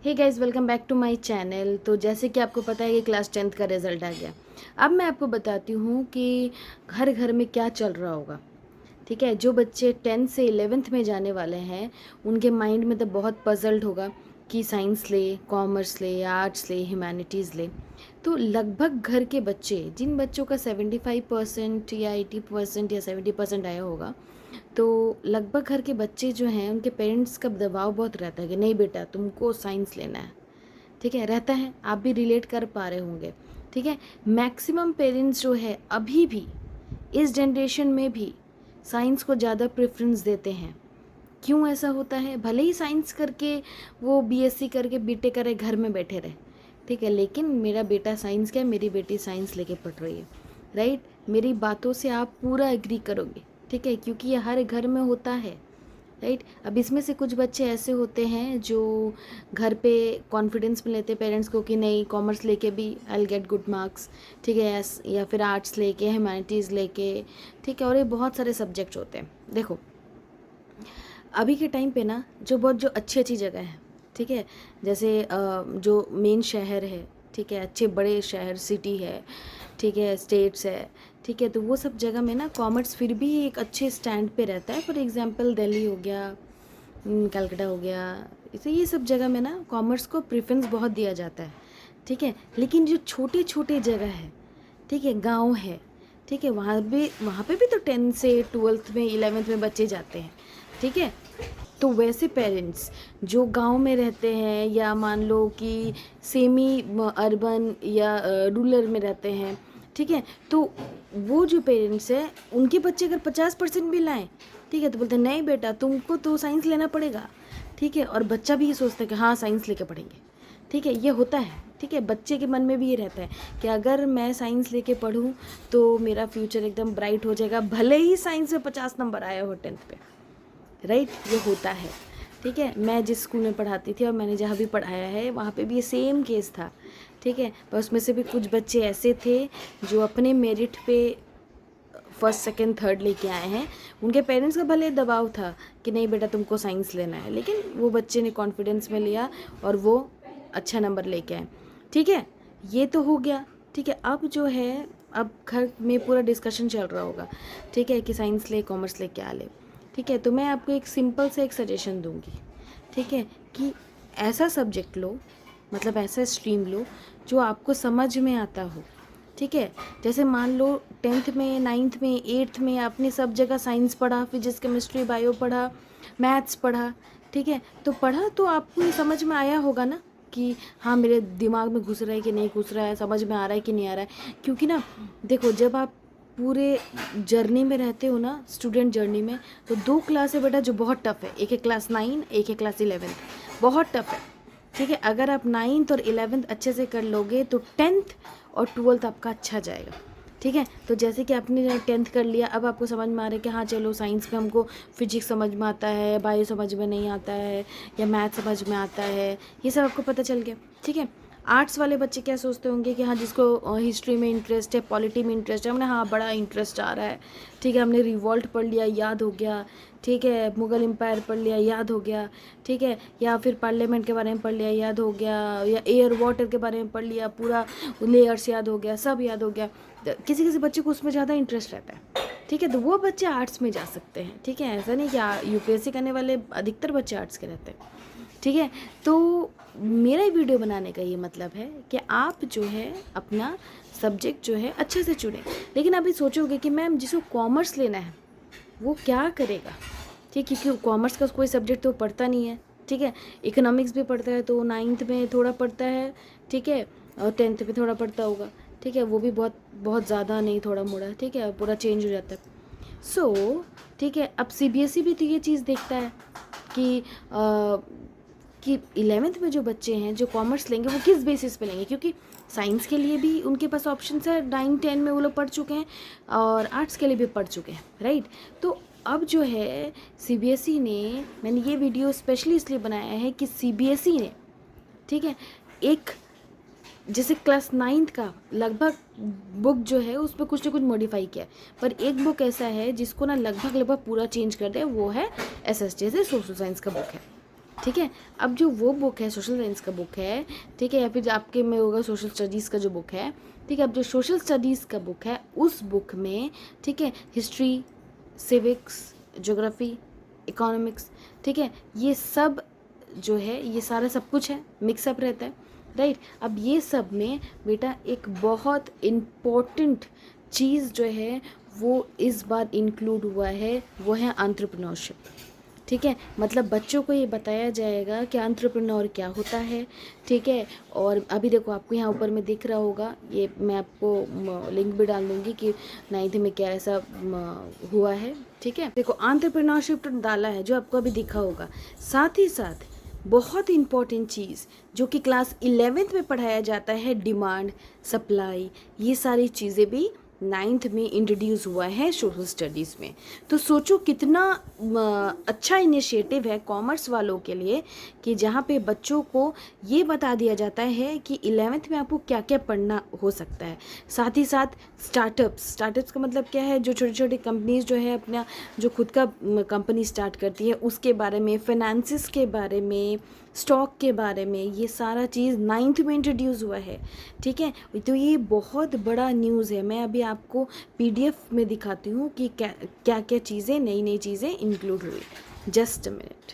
Hey guys, welcome back to my channel. तो जैसे कि आपको पता है कि क्लास 10th का रिज़ल्ट आ गया। अब मैं आपको बताती हूँ कि घर घर में क्या चल रहा होगा। ठीक है, जो बच्चे 10th से 11th में जाने वाले हैं उनके माइंड में तो बहुत पजल्ड होगा कि साइंस ले, कॉमर्स ले, आर्ट्स ले, ह्यूमैनिटीज़ ले। तो लगभग घर के बच्चे, जिन बच्चों का 75% या 80% या 70% आया होगा, तो लगभग घर के बच्चे जो हैं उनके पेरेंट्स का दबाव बहुत रहता है कि नहीं बेटा तुमको साइंस लेना है। ठीक है, रहता है, आप भी रिलेट कर पा रहे होंगे। ठीक है, मैक्सिमम पेरेंट्स जो है अभी भी इस जनरेशन में भी साइंस को ज़्यादा प्रेफरेंस देते हैं। क्यों ऐसा होता है? भले ही साइंस करके वो बीएससी करके बीटेक करे घर में बैठे रहे, ठीक है, लेकिन मेरा बेटा साइंस का है, मेरी बेटी साइंस लेके पढ़ रही है, राइट। मेरी बातों से आप पूरा एग्री करोगे, ठीक है, क्योंकि ये हर घर में होता है, राइट। अब इसमें से कुछ बच्चे ऐसे होते हैं जो घर पे कॉन्फिडेंस में लेते पेरेंट्स को कि नहीं कॉमर्स लेके भी I will get good marks, ठीक है, या फिर आर्ट्स लेके, ह्यूमैनिटीज़ लेके, ठीक है, और ये बहुत सारे सब्जेक्ट्स होते हैं। देखो अभी के टाइम पे ना जो अच्छी अच्छी जगह है, ठीक है, जैसे जो मेन शहर है, ठीक है, अच्छे बड़े शहर सिटी है, ठीक है, स्टेट्स है, ठीक है, तो वो सब जगह में ना कॉमर्स फिर भी एक अच्छे स्टैंड पे रहता है। फॉर एग्जांपल दिल्ली हो गया, कलकत्ता हो गया, इसे ये सब जगह में ना कॉमर्स को प्रेफरेंस बहुत दिया जाता है। ठीक है, लेकिन जो छोटे छोटे जगह है, ठीक है, गांव है, ठीक है, वहाँ पे भी तो 10th से 12th में 11th में बच्चे जाते हैं। ठीक है, तो वैसे पेरेंट्स जो गांव में रहते हैं या मान लो कि सेमी अर्बन या रूरल में रहते हैं, ठीक है, तो वो जो पेरेंट्स हैं उनके बच्चे अगर 50% भी लाएं, ठीक है, तो बोलते हैं नहीं बेटा तुमको तो साइंस लेना पड़ेगा। ठीक है, और बच्चा भी ये सोचता है कि हाँ साइंस लेके पढ़ेंगे। ठीक है, ये होता है। ठीक है, बच्चे के मन में भी ये रहता है कि अगर मैं साइंस लेके पढूं तो मेरा फ्यूचर एकदम ब्राइट हो जाएगा, भले ही साइंस में 50 नंबर आया हो 10th पे, राइट। ये होता है। ठीक है, मैं जिस स्कूल में पढ़ाती थी और मैंने जहाँ भी पढ़ाया है वहाँ पे भी ये सेम केस था। ठीक है, पर उसमें से भी कुछ बच्चे ऐसे थे जो अपने मेरिट पे फर्स्ट सेकंड थर्ड लेके आए हैं। उनके पेरेंट्स का भले दबाव था कि नहीं बेटा तुमको साइंस लेना है, लेकिन वो बच्चे ने कॉन्फिडेंस में लिया और वो अच्छा नंबर लेके आए। ठीक है, ये तो हो गया। ठीक है, अब जो है अब घर में पूरा डिस्कशन चल रहा होगा, ठीक है, कि साइंस ले कॉमर्स ले क्या ले। ठीक है, तो मैं आपको एक सिंपल से एक सजेशन दूंगी, ठीक है, कि ऐसा सब्जेक्ट लो, मतलब ऐसा स्ट्रीम लो जो आपको समझ में आता हो। ठीक है, जैसे मान लो 10th में, 9th में, 8th में आपने सब जगह साइंस पढ़ा, फिजिक्स केमिस्ट्री बायो पढ़ा, मैथ्स पढ़ा, ठीक है, तो पढ़ा तो आपको ये समझ में आया होगा ना कि हाँ मेरे दिमाग में घुस रहा है कि नहीं घुस रहा है, समझ में आ रहा है कि नहीं आ रहा है। क्योंकि ना देखो जब आप पूरे जर्नी में रहते हो ना, स्टूडेंट जर्नी में, तो 2 क्लास है बेटा जो बहुत टफ है। एक है क्लास 9, एक है क्लास 11, बहुत टफ है। ठीक है, अगर आप 9th और 11th अच्छे से कर लोगे तो 10th और 12th आपका अच्छा जाएगा। ठीक है, तो जैसे कि आपने 10th कर लिया, अब आपको समझ में आ रहा है कि हाँ चलो साइंस में हमको फिजिक्स समझ में आता है, बायो समझ में नहीं आता है, या मैथ समझ में आता है, ये सब आपको पता चल गया। ठीक है, आर्ट्स वाले बच्चे क्या सोचते होंगे कि हाँ जिसको हिस्ट्री में इंटरेस्ट है, पॉलिटी में इंटरेस्ट है, हमने हाँ बड़ा इंटरेस्ट आ रहा है, ठीक है, हमने रिवॉल्ट पढ़ लिया याद हो गया, ठीक है, मुग़ल एम्पायर पढ़ लिया याद हो गया, ठीक है, या फिर पार्लियामेंट के बारे में पढ़ लिया याद हो गया, या एयर वाटर के बारे में पढ़ लिया, पूरा लेयर्स याद हो गया, सब याद हो गया। किसी किसी बच्चे को उसमें ज़्यादा इंटरेस्ट रहता है। ठीक है, तो वो बच्चे आर्ट्स में जा सकते हैं। ठीक है, ऐसा नहीं कि यूपीएससी करने वाले अधिकतर बच्चे आर्ट्स के रहते हैं। ठीक है, तो मेरा वीडियो बनाने का ये मतलब है कि आप जो है अपना सब्जेक्ट जो है अच्छे से चुनें। लेकिन अभी सोचोगे कि मैम जिसको कॉमर्स लेना है वो क्या करेगा, ठीक है, क्योंकि कॉमर्स का कोई सब्जेक्ट तो पढ़ता नहीं है। ठीक है, इकोनॉमिक्स भी पढ़ता है तो 9th में थोड़ा पढ़ता है, ठीक है, और 10th में थोड़ा पढ़ता होगा। ठीक है, वो भी बहुत बहुत ज़्यादा नहीं, थोड़ा मोड़ा, ठीक है, पूरा चेंज हो जाता है। सो ठीक है, अब सीबीएसई भी तो ये चीज़ देखता है कि कि 11th में जो बच्चे हैं जो कॉमर्स लेंगे वो किस बेसिस पे लेंगे, क्योंकि साइंस के लिए भी उनके पास ऑप्शंस है, 9-10 में वो लोग पढ़ चुके हैं, और आर्ट्स के लिए भी पढ़ चुके हैं, राइट। तो अब जो है सीबीएसई ने, मैंने ये वीडियो स्पेशली इसलिए बनाया है कि सीबीएसई ने, ठीक है, एक जैसे क्लास 9th का लगभग बुक जो है उस पर कुछ ना कुछ मॉडिफाई किया है, पर एक बुक ऐसा है जिसको ना लगभग लगभग पूरा चेंज कर दिया, वो है एसएस, जैसे सोशल साइंस का बुक है। ठीक है। अब जो वो बुक है सोशल साइंस का बुक है, ठीक है, या फिर आपके में होगा सोशल स्टडीज़ का जो बुक है, ठीक है। अब जो सोशल स्टडीज़ का बुक है उस बुक में, ठीक है, हिस्ट्री, सिविक्स, ज्योग्राफी, इकोनॉमिक्स, ठीक है, ये सब जो है ये सारा सब कुछ है, मिक्सअप रहता है, राइट। अब ये सब में बेटा एक बहुत इम्पोर्टेंट चीज़ जो है वो इस बार इंक्लूड हुआ है, वो है एंटरप्रेन्योरशिप, ठीक है। मतलब बच्चों को ये बताया जाएगा कि एंटरप्रेन्योर क्या होता है, ठीक है। और अभी देखो आपको यहाँ ऊपर में दिख रहा होगा, ये मैं आपको लिंक भी डाल दूँगी कि 9th में क्या ऐसा हुआ है, ठीक है। देखो एंटरप्रेन्योरशिप तो डाला है जो आपको अभी दिखा होगा, साथ ही साथ बहुत इंपॉर्टेंट चीज़ जो कि क्लास 11th में पढ़ाया जाता है, डिमांड सप्लाई, ये सारी चीज़ें भी 9th में इंट्रोड्यूस हुआ है सोशल स्टडीज़ में। तो सोचो कितना अच्छा इनिशिएटिव है कॉमर्स वालों के लिए कि जहाँ पे बच्चों को ये बता दिया जाता है कि 11th में आपको क्या क्या पढ़ना हो सकता है। साथ ही साथ स्टार्टअप्स का मतलब क्या है, जो छोटी छोटी कंपनीज जो है अपना जो खुद का कंपनी स्टार्ट करती है उसके बारे में, फाइनेंसिस के बारे में, स्टॉक के बारे में, ये सारा चीज़ 9th में इंट्रोड्यूस हुआ है, ठीक है। तो ये बहुत बड़ा न्यूज़ है। मैं अभी आपको पीडीएफ में दिखाती हूँ कि क्या क्या क्या चीज़ें, नई नई चीज़ें इंक्लूड हुई। Just a minute.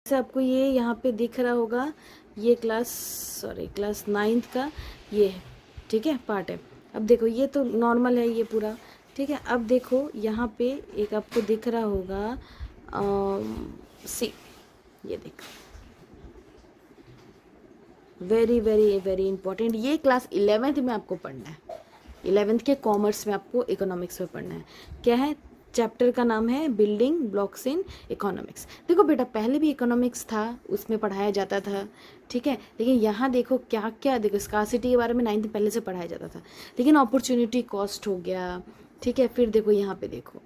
जैसे आपको ये यहाँ पे दिख रहा होगा, ये क्लास 9th का ये है, ठीक है, पार्ट है। अब देखो ये तो नॉर्मल है ये पूरा, ठीक है। अब देखो यहाँ पे एक आपको दिख रहा होगा सी, ये देखो, वेरी वेरी वेरी इंपॉर्टेंट, ये क्लास 11th में आपको पढ़ना है। 11th के कॉमर्स में आपको इकोनॉमिक्स में पढ़ना है। क्या है, चैप्टर का नाम है बिल्डिंग ब्लॉक्स इन इकोनॉमिक्स। देखो बेटा पहले भी इकोनॉमिक्स था, उसमें पढ़ाया जाता था, ठीक है। लेकिन यहाँ देखो क्या क्या, देखो स्कार्सिटी के बारे में 9th पहले से पढ़ाया जाता था, लेकिन अपॉर्चुनिटी कॉस्ट हो गया, ठीक है। फिर देखो यहाँ पे देखो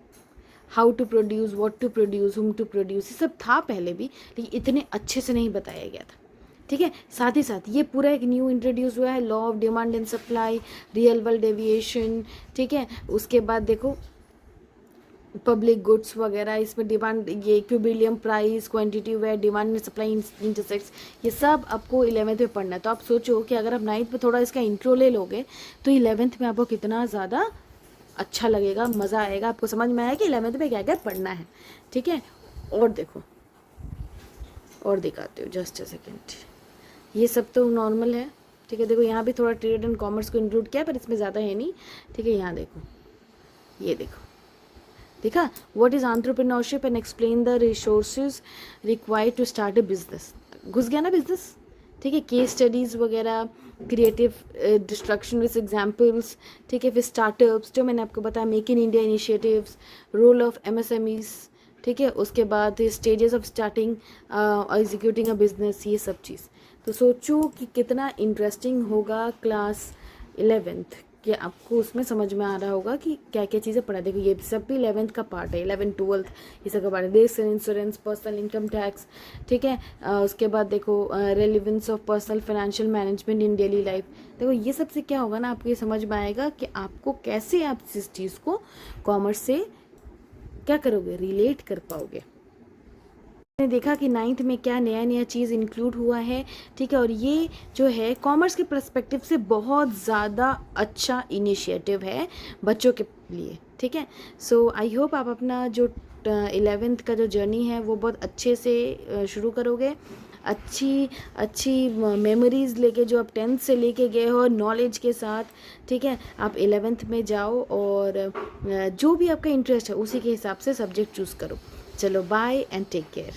how to produce, what to produce, whom to produce, ये सब था पहले भी, लेकिन इतने अच्छे से नहीं बताया गया था, ठीक है। साथ ही साथ ये पूरा एक न्यू इंट्रोड्यूस हुआ है, law of demand and supply, real world aviation, ठीक है। उसके बाद देखो पब्लिक गुड्स वगैरह, इसमें डिमांड, ये equilibrium price, quantity way, demand and supply intersects, ये सब आपको 11th में पढ़ना है। तो आप सोचो कि अगर आप 9th में थोड़ा इसका इंट्रो ले लोगे तो 11th में आपको कितना ज़्यादा अच्छा लगेगा, मज़ा आएगा, आपको समझ में आएगा कि 11th में क्या क्या पढ़ना है, ठीक है। और देखो और दिखाते हो, जस्ट अ सेकेंड, ये सब तो नॉर्मल है, ठीक है। देखो यहाँ भी थोड़ा ट्रेड एंड कॉमर्स को इंक्लूड किया पर इसमें ज़्यादा है नहीं, ठीक है। यहाँ देखो, ये देखो, देखा, what is entrepreneurship and explain the resources required to start a business, घुस गया ना बिजनेस, ठीक है। केस स्टडीज़ वगैरह, क्रिएटिव डिस्ट्रक्शन विथ एग्जाम्पल्स, ठीक है। फिर स्टार्टअप्स जो मैंने आपको बताया, make in India initiatives, role of MSMEs, ठीक है। उसके बाद stages of starting executing a business, ये सब चीज़। तो सोचो कि कितना इंटरेस्टिंग होगा क्लास 11th, कि आपको उसमें समझ में आ रहा होगा कि क्या क्या चीज़ें पढ़ा। देखो ये सब भी 11th का पार्ट है, 11th 12th ये सब का पार्ट है। देश इंश्योरेंस, पर्सनल इनकम टैक्स, ठीक है। उसके बाद देखो relevance of personal financial management in daily life. देखो ये सबसे क्या होगा ना, आपको ये समझ में आएगा कि आपको कैसे आप इस चीज़ को कॉमर्स से क्या करोगे, रिलेट कर पाओगे। मैंने देखा कि 9th में क्या नया नया चीज़ इंक्लूड हुआ है, ठीक है। और ये जो है कॉमर्स के पर्सपेक्टिव से बहुत ज़्यादा अच्छा इनिशिएटिव है बच्चों के लिए, ठीक है। सो आई होप आप अपना जो 11th का जो जर्नी है वो बहुत अच्छे से शुरू करोगे, अच्छी अच्छी मेमोरीज़ लेके जो आप 10th से लेके गए हो नॉलेज के साथ, ठीक है। आप 11th में जाओ और जो भी आपका इंटरेस्ट है उसी के हिसाब से सब्जेक्ट चूज़ करो। चलो बाय एंड टेक केयर।